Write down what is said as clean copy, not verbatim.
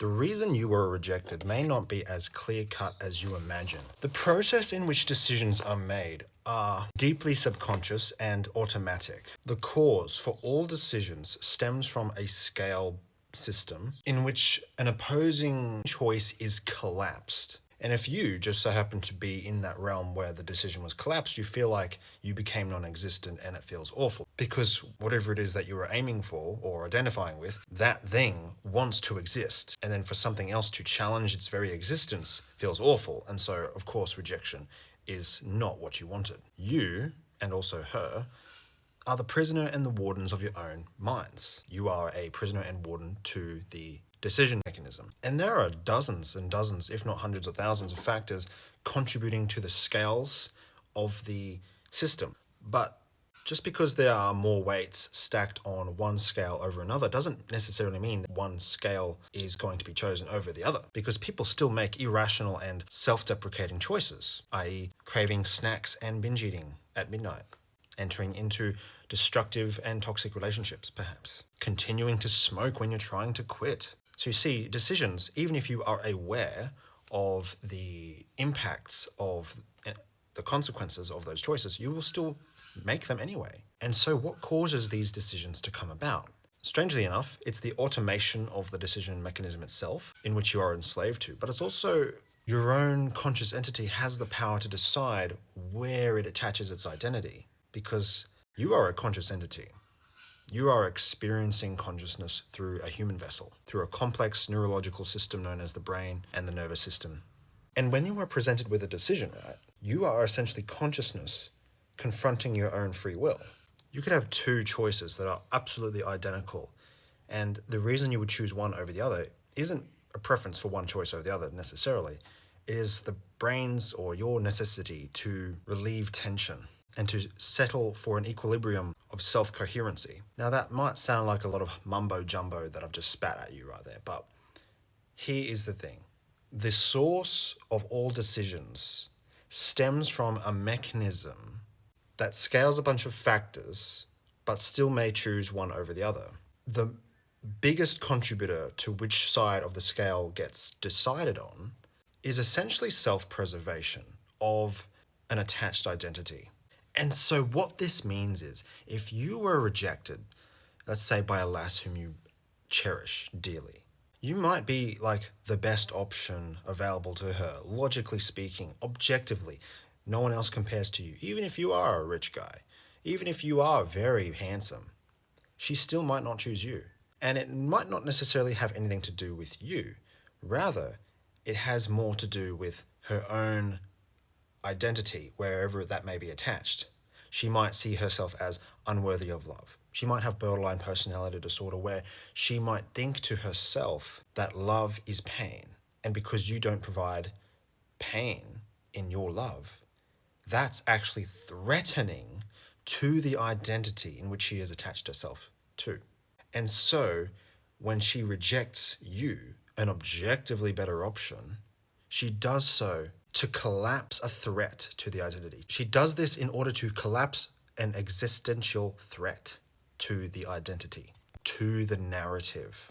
The reason you were rejected may not be as clear-cut as you imagine. The process in which decisions are made are deeply subconscious and automatic. The cause for all decisions stems from a scale system in which an opposing choice is collapsed. And if you just so happen to be in that realm where the decision was collapsed, you feel like you became non-existent and it feels awful. Because whatever it is that you were aiming for or identifying with, that thing wants to exist. And then for something else to challenge its very existence feels awful. And so, of course, rejection is not what you wanted. You, and also her, are the prisoner and the wardens of your own minds. You are a prisoner and warden to the decision mechanism. And there are dozens and dozens, if not hundreds of thousands of factors contributing to the scales of the system. But just because there are more weights stacked on one scale over another doesn't necessarily mean that one scale is going to be chosen over the other, because people still make irrational and self-deprecating choices, i.e. craving snacks and binge eating at midnight, entering into destructive and toxic relationships, perhaps, continuing to smoke when you're trying to quit. So you see, decisions, even if you are aware of the impacts of the consequences of those choices, you will still make them anyway. And so what causes these decisions to come about? Strangely enough, it's the automation of the decision mechanism itself in which you are enslaved to, but it's also your own conscious entity has the power to decide where it attaches its identity, because you are a conscious entity. You are experiencing consciousness through a human vessel, through a complex neurological system known as the brain and the nervous system. And when you are presented with a decision, right, you are essentially consciousness confronting your own free will. You could have two choices that are absolutely identical, and the reason you would choose one over the other isn't a preference for one choice over the other necessarily. It is the brain's or your necessity to relieve tension and to settle for an equilibrium of self-coherency. Now that might sound like a lot of mumbo-jumbo that I've just spat at you right there, but here is the thing. The source of all decisions stems from a mechanism that scales a bunch of factors, but still may choose one over the other. The biggest contributor to which side of the scale gets decided on is essentially self-preservation of an attached identity. And so what this means is, if you were rejected, let's say by a lass whom you cherish dearly, you might be like the best option available to her, logically speaking, objectively. No one else compares to you. Even if you are a rich guy, even if you are very handsome, she still might not choose you. And it might not necessarily have anything to do with you. Rather, it has more to do with her own identity, wherever that may be attached. She might see herself as unworthy of love. She might have borderline personality disorder, where she might think to herself that love is pain. And because you don't provide pain in your love, that's actually threatening to the identity in which she has attached herself to. And so when she rejects you, an objectively better option, she does so to collapse a threat to the identity. She does this in order to collapse an existential threat to the identity, to the narrative.